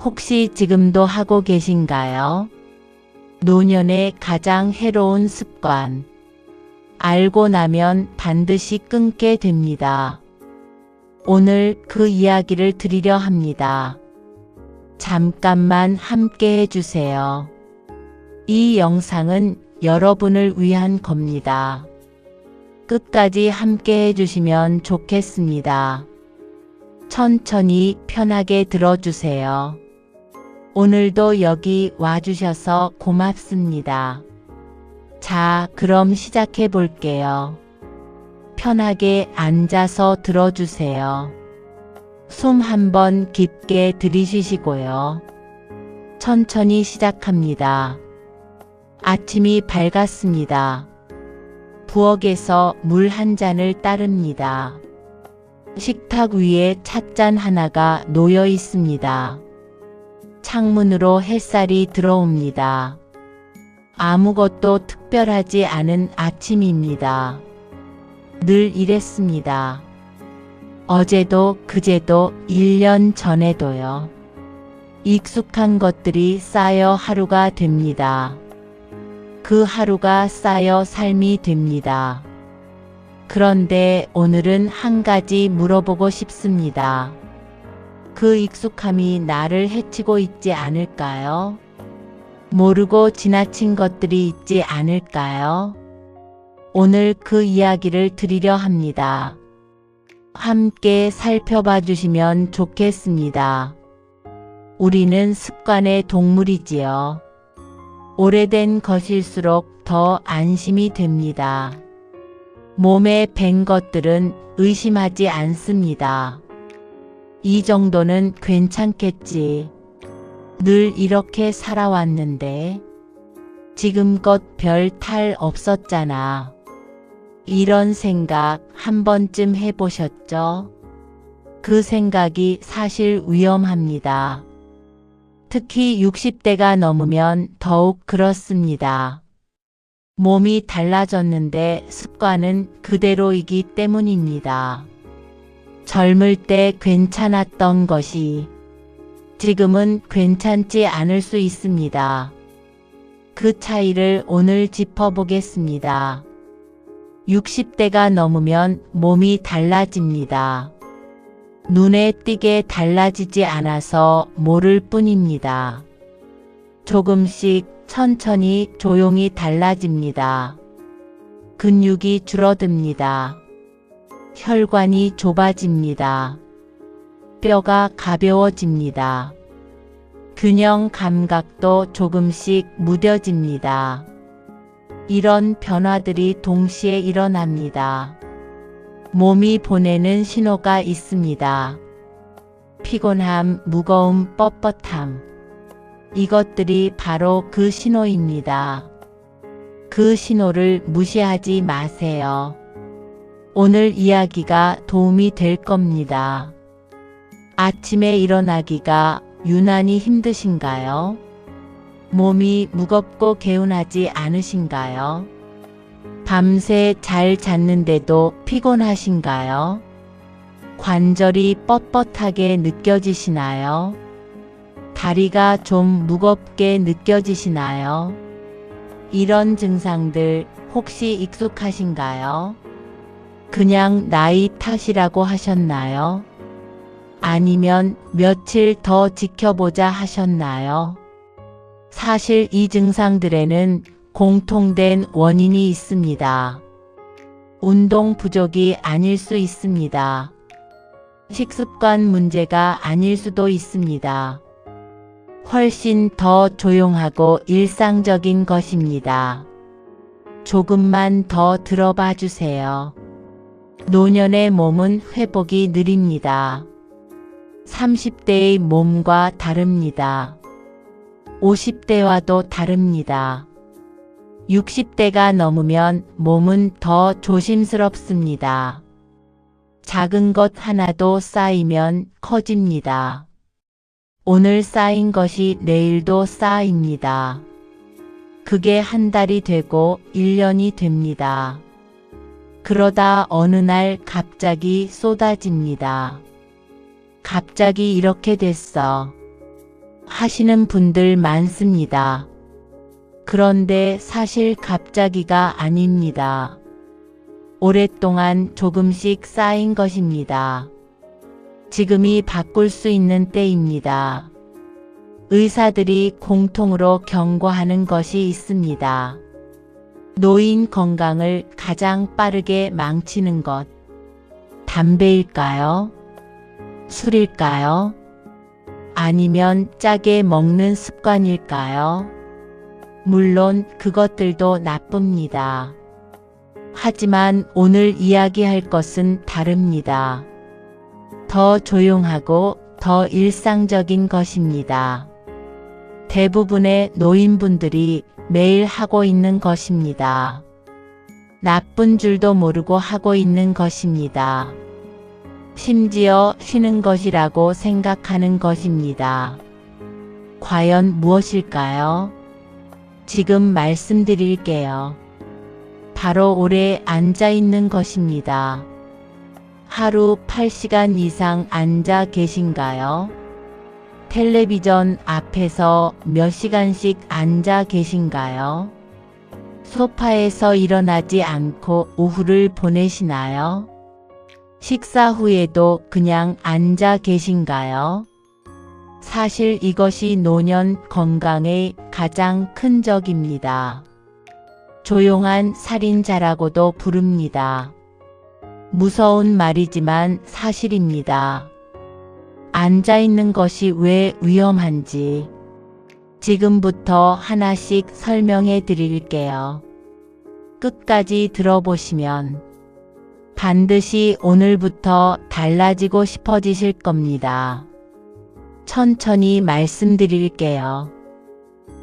혹시 지금도 하고 계신가요? 노년의 가장 해로운 습관. 알고 나면 반드시 끊게 됩니다. 오늘 그 이야기를 드리려 합니다. 잠깐만 함께 해주세요. 이 영상은 여러분을 위한 겁니다. 끝까지 함께 해주시면 좋겠습니다. 천천히 편하게 들어주세요. 오늘도 여기 와주셔서 고맙습니다. 자, 그럼 시작해 볼게요. 편하게 앉아서 들어주세요. 숨 한번 깊게 들이쉬시고요. 천천히 시작합니다. 아침이 밝았습니다. 부엌에서 물 한 잔을 따릅니다. 식탁 위에 찻잔 하나가 놓여 있습니다. 창문으로 햇살이 들어옵니다. 아무것도 특별하지 않은 아침입니다. 늘 이랬습니다. 어제도 그제도 1년 전에도요. 익숙한 것들이 쌓여 하루가 됩니다. 그 하루가 쌓여 삶이 됩니다. 그런데 오늘은 한 가지 물어보고 싶습니다. 그 익숙함이 나를 해치고 있지 않을까요? 모르고 지나친 것들이 있지 않을까요? 오늘 그 이야기를 드리려 합니다. 함께 살펴봐 주시면 좋겠습니다. 우리는 습관의 동물이지요. 오래된 것일수록 더 안심이 됩니다. 몸에 밴 것들은 의심하지 않습니다. 이 정도는 괜찮겠지. 늘 이렇게 살아왔는데 지금껏 별 탈 없었잖아. 이런 생각 한 번쯤 해보셨죠? 그 생각이 사실 위험합니다. 특히 60대가 넘으면 더욱 그렇습니다. 몸이 달라졌는데 습관은 그대로이기 때문입니다. 젊을 때 괜찮았던 것이 지금은 괜찮지 않을 수 있습니다. 그 차이를 오늘 짚어보겠습니다. 60대가 넘으면 몸이 달라집니다. 눈에 띄게 달라지지 않아서 모를 뿐입니다. 조금씩 천천히 조용히 달라집니다. 근육이 줄어듭니다. 혈관이 좁아집니다. 뼈가 가벼워집니다. 균형 감각도 조금씩 무뎌집니다. 이런 변화들이 동시에 일어납니다. 몸이 보내는 신호가 있습니다. 피곤함, 무거움, 뻣뻣함. 이것들이 바로 그 신호입니다. 그 신호를 무시하지 마세요. 오늘 이야기가 도움이 될 겁니다. 아침에 일어나기가 유난히 힘드신가요? 몸이 무겁고 개운하지 않으신가요? 밤새 잘 잤는데도 피곤하신가요? 관절이 뻣뻣하게 느껴지시나요? 다리가 좀 무겁게 느껴지시나요? 이런 증상들 혹시 익숙하신가요? 그냥 나이 탓이라고 하셨나요? 아니면 며칠 더 지켜보자 하셨나요? 사실 이 증상들에는 공통된 원인이 있습니다. 운동 부족이 아닐 수 있습니다. 식습관 문제가 아닐 수도 있습니다. 훨씬 더 조용하고 일상적인 것입니다. 조금만 더 들어봐 주세요. 노년의 몸은 회복이 느립니다. 30대의 몸과 다릅니다. 50대와도 다릅니다. 60대가 넘으면 몸은 더 조심스럽습니다. 작은 것 하나도 쌓이면 커집니다. 오늘 쌓인 것이 내일도 쌓입니다. 그게 한 달이 되고 1년이 됩니다. 그러다 어느 날 갑자기 쏟아집니다. 갑자기 이렇게 됐어. 하시는 분들 많습니다. 그런데 사실 갑자기가 아닙니다. 오랫동안 조금씩 쌓인 것입니다. 지금이 바꿀 수 있는 때입니다. 의사들이 공통으로 경고하는 것이 있습니다. 노인 건강을 가장 빠르게 망치는 것. 담배일까요? 술일까요? 아니면 짜게 먹는 습관일까요? 물론 그것들도 나쁩니다. 하지만 오늘 이야기할 것은 다릅니다. 더 조용하고 더 일상적인 것입니다. 대부분의 노인분들이 매일 하고 있는 것입니다. 나쁜 줄도 모르고 하고 있는 것입니다. 심지어 쉬는 것이라고 생각하는 것입니다. 과연 무엇일까요? 지금 말씀드릴게요. 바로 오래 앉아 있는 것입니다. 하루 8시간 이상 앉아 계신가요? 텔레비전 앞에서 몇 시간씩 앉아 계신가요? 소파에서 일어나지 않고 오후를 보내시나요? 식사 후에도 그냥 앉아 계신가요? 사실 이것이 노년 건강의 가장 큰 적입니다. 조용한 살인자라고도 부릅니다. 무서운 말이지만 사실입니다. 앉아있는 것이 왜 위험한지 지금부터 하나씩 설명해 드릴게요. 끝까지 들어보시면 반드시 오늘부터 달라지고 싶어지실 겁니다. 천천히 말씀드릴게요.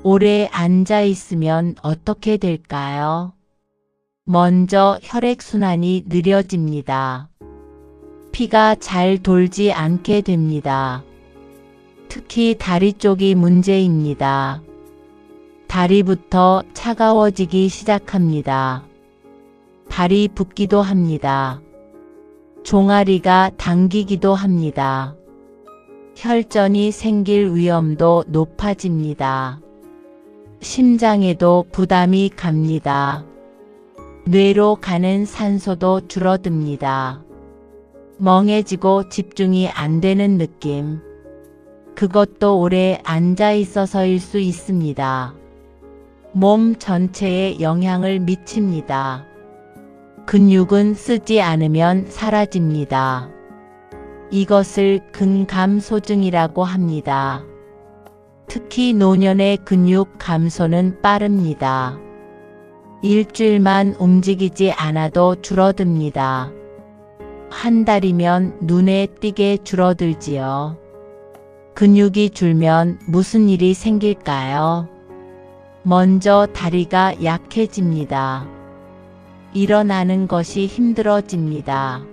오래 앉아 있으면 어떻게 될까요? 먼저 혈액순환이 느려집니다. 피가 잘 돌지 않게 됩니다. 특히 다리 쪽이 문제입니다. 다리부터 차가워지기 시작합니다. 발이 붓기도 합니다. 종아리가 당기기도 합니다. 혈전이 생길 위험도 높아집니다. 심장에도 부담이 갑니다. 뇌로 가는 산소도 줄어듭니다. 멍해지고 집중이 안 되는 느낌. 그것도 오래 앉아 있어서일 수 있습니다. 몸 전체에 영향을 미칩니다. 근육은 쓰지 않으면 사라집니다. 이것을 근감소증이라고 합니다. 특히 노년의 근육 감소는 빠릅니다. 일주일만 움직이지 않아도 줄어듭니다. 한 달이면 눈에 띄게 줄어들지요. 근육이 줄면 무슨 일이 생길까요? 먼저 다리가 약해집니다. 일어나는 것이 힘들어집니다.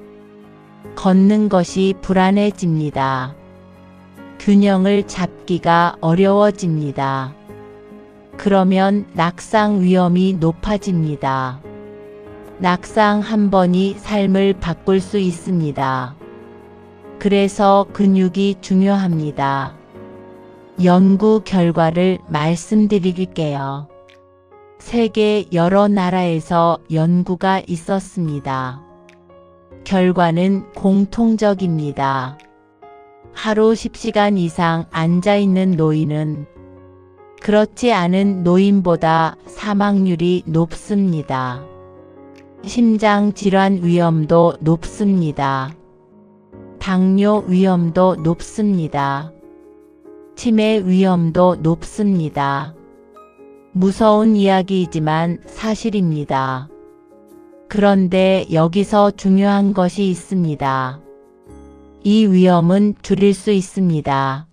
걷는 것이 불안해집니다. 균형을 잡기가 어려워집니다. 그러면 낙상 위험이 높아집니다. 낙상 한 번이 삶을 바꿀 수 있습니다. 그래서 근육이 중요합니다. 연구 결과를 말씀드릴게요. 세계 여러 나라에서 연구가 있었습니다. 결과는 공통적입니다. 하루 10시간 이상 앉아있는 노인은 그렇지 않은 노인보다 사망률이 높습니다. 심장 질환 위험도 높습니다. 당뇨 위험도 높습니다. 치매 위험도 높습니다. 무서운 이야기이지만 사실입니다. 그런데 여기서 중요한 것이 있습니다. 이 위험은 줄일 수 있습니다.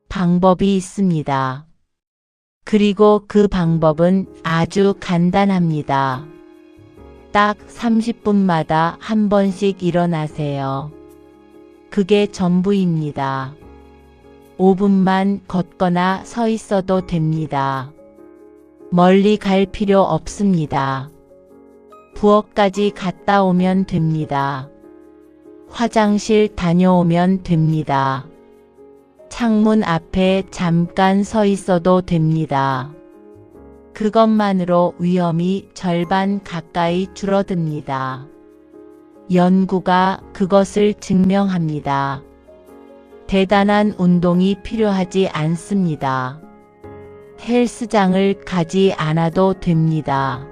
방법이 있습니다. 그리고 그 방법은 아주 간단합니다. 딱 30분마다 한 번씩 일어나세요. 그게 전부입니다. 5분만 걷거나 서 있어도 됩니다. 멀리 갈 필요 없습니다. 부엌까지 갔다 오면 됩니다. 화장실 다녀오면 됩니다. 창문 앞에 잠깐 서 있어도 됩니다. 그것만으로 위험이 절반 가까이 줄어듭니다. 연구가 그것을 증명합니다. 대단한 운동이 필요하지 않습니다. 헬스장을 가지 않아도 됩니다.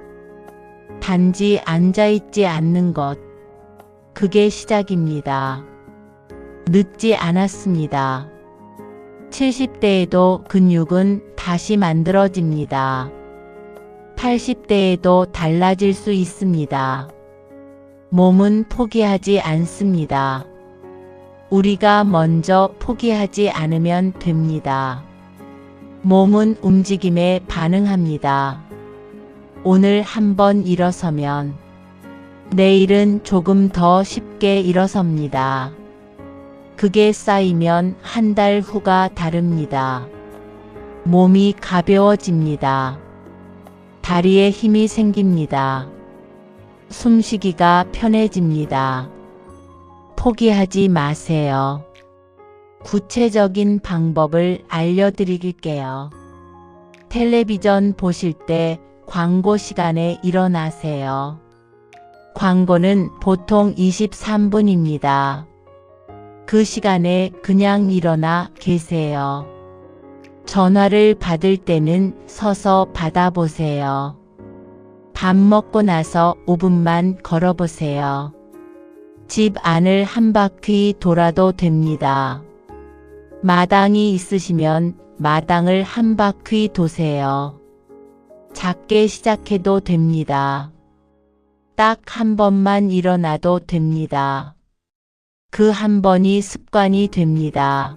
단지 앉아있지 않는 것. 그게 시작입니다. 늦지 않았습니다. 70대에도 근육은 다시 만들어집니다. 80대에도 달라질 수 있습니다. 몸은 포기하지 않습니다. 우리가 먼저 포기하지 않으면 됩니다. 몸은 움직임에 반응합니다. 오늘 한번 일어서면 내일은 조금 더 쉽게 일어섭니다. 그게 쌓이면 한 달 후가 다릅니다. 몸이 가벼워집니다. 다리에 힘이 생깁니다. 숨쉬기가 편해집니다. 포기하지 마세요. 구체적인 방법을 알려드릴게요. 텔레비전 보실 때 광고 시간에 일어나세요. 광고는 보통 23분입니다. 그 시간에 그냥 일어나 계세요. 전화를 받을 때는 서서 받아보세요. 밥 먹고 나서 5분만 걸어보세요. 집 안을 한 바퀴 돌아도 됩니다. 마당이 있으시면 마당을 한 바퀴 도세요. 작게 시작해도 됩니다. 딱 한 번만 일어나도 됩니다. 그 한 번이 습관이 됩니다.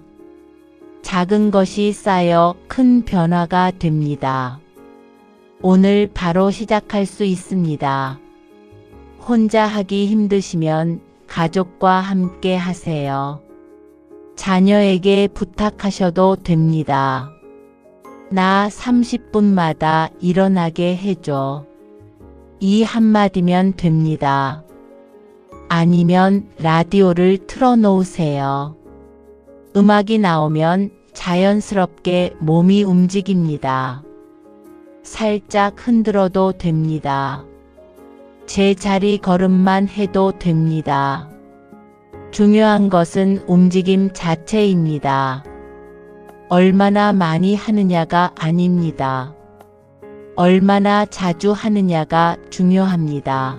작은 것이 쌓여 큰 변화가 됩니다. 오늘 바로 시작할 수 있습니다. 혼자 하기 힘드시면 가족과 함께 하세요. 자녀에게 부탁하셔도 됩니다. 나 30분마다 일어나게 해줘. 이 한마디면 됩니다. 아니면 라디오를 틀어놓으세요. 음악이 나오면 자연스럽게 몸이 움직입니다. 살짝 흔들어도 됩니다. 제자리 걸음만 해도 됩니다. 중요한 것은 움직임 자체입니다. 얼마나 많이 하느냐가 아닙니다. 얼마나 자주 하느냐가 중요합니다.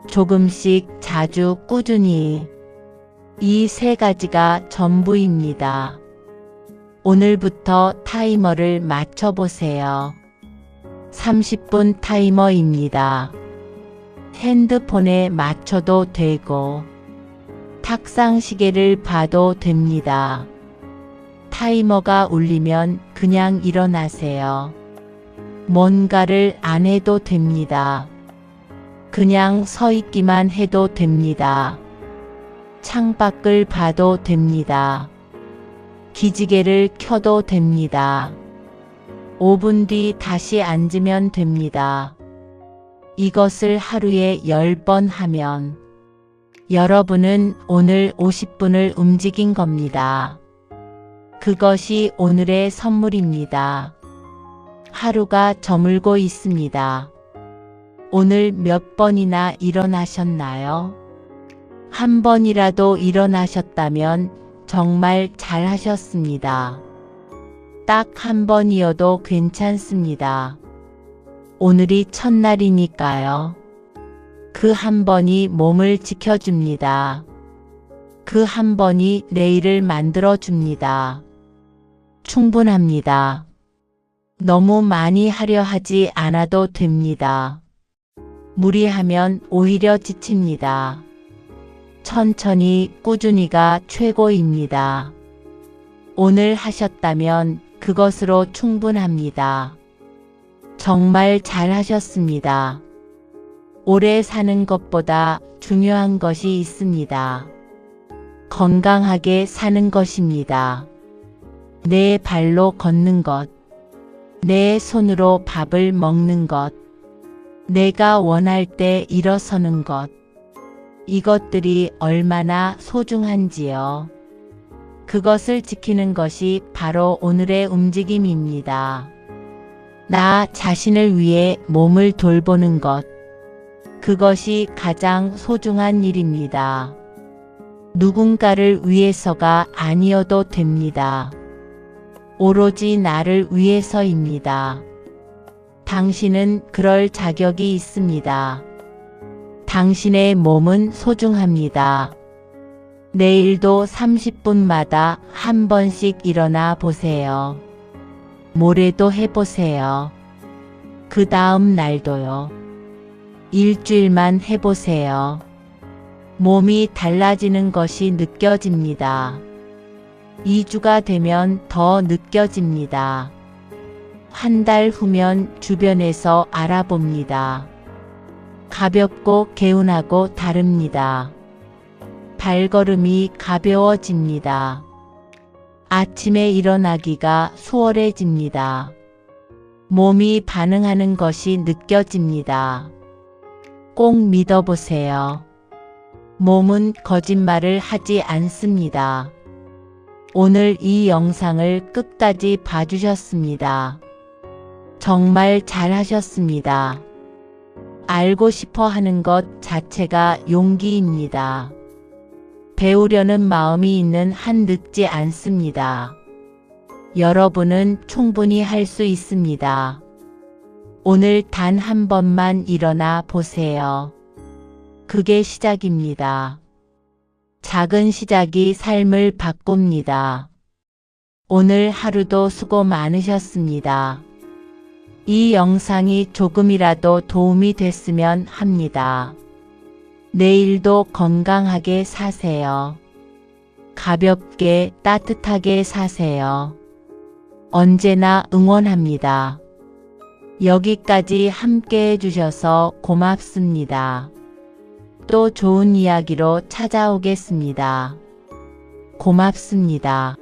조금씩, 자주, 꾸준히. 이 세 가지가 전부입니다. 오늘부터 타이머를 맞춰보세요. 30분 타이머입니다. 핸드폰에 맞춰도 되고, 탁상 시계를 봐도 됩니다. 타이머가 울리면 그냥 일어나세요. 뭔가를 안 해도 됩니다. 그냥 서 있기만 해도 됩니다. 창밖을 봐도 됩니다. 기지개를 켜도 됩니다. 5분 뒤 다시 앉으면 됩니다. 이것을 하루에 10번 하면 여러분은 오늘 50분을 움직인 겁니다. 그것이 오늘의 선물입니다. 하루가 저물고 있습니다. 오늘 몇 번이나 일어나셨나요? 한 번이라도 일어나셨다면 정말 잘하셨습니다. 딱 한 번이어도 괜찮습니다. 오늘이 첫날이니까요. 그 한 번이 몸을 지켜줍니다. 그 한 번이 내일을 만들어줍니다. 충분합니다. 너무 많이 하려 하지 않아도 됩니다. 무리하면 오히려 지칩니다. 천천히, 꾸준히가 최고입니다. 오늘 하셨다면 그것으로 충분합니다. 정말 잘하셨습니다. 오래 사는 것보다 중요한 것이 있습니다. 건강하게 사는 것입니다. 내 발로 걷는 것, 내 손으로 밥을 먹는 것, 내가 원할 때 일어서는 것, 이것들이 얼마나 소중한지요. 그것을 지키는 것이 바로 오늘의 움직임입니다. 나 자신을 위해 몸을 돌보는 것. 그것이 가장 소중한 일입니다. 누군가를 위해서가 아니어도 됩니다. 오로지 나를 위해서입니다. 당신은 그럴 자격이 있습니다. 당신의 몸은 소중합니다. 내일도 30분마다 한 번씩 일어나 보세요. 모레도 해보세요. 그 다음 날도요. 일주일만 해보세요. 몸이 달라지는 것이 느껴집니다. 2주가 되면 더 느껴집니다. 한 달 후면 주변에서 알아봅니다. 가볍고 개운하고 다릅니다. 발걸음이 가벼워집니다. 아침에 일어나기가 수월해집니다. 몸이 반응하는 것이 느껴집니다. 꼭 믿어보세요. 몸은 거짓말을 하지 않습니다. 오늘 이 영상을 끝까지 봐주셨습니다. 정말 잘하셨습니다. 알고 싶어 하는 것 자체가 용기입니다. 배우려는 마음이 있는 한 늙지 않습니다. 여러분은 충분히 할 수 있습니다. 오늘 단 한 번만 일어나 보세요. 그게 시작입니다. 작은 시작이 삶을 바꿉니다. 오늘 하루도 수고 많으셨습니다. 이 영상이 조금이라도 도움이 됐으면 합니다. 내일도 건강하게 사세요. 가볍게 따뜻하게 사세요. 언제나 응원합니다. 여기까지 함께 해주셔서 고맙습니다. 또 좋은 이야기로 찾아오겠습니다. 고맙습니다.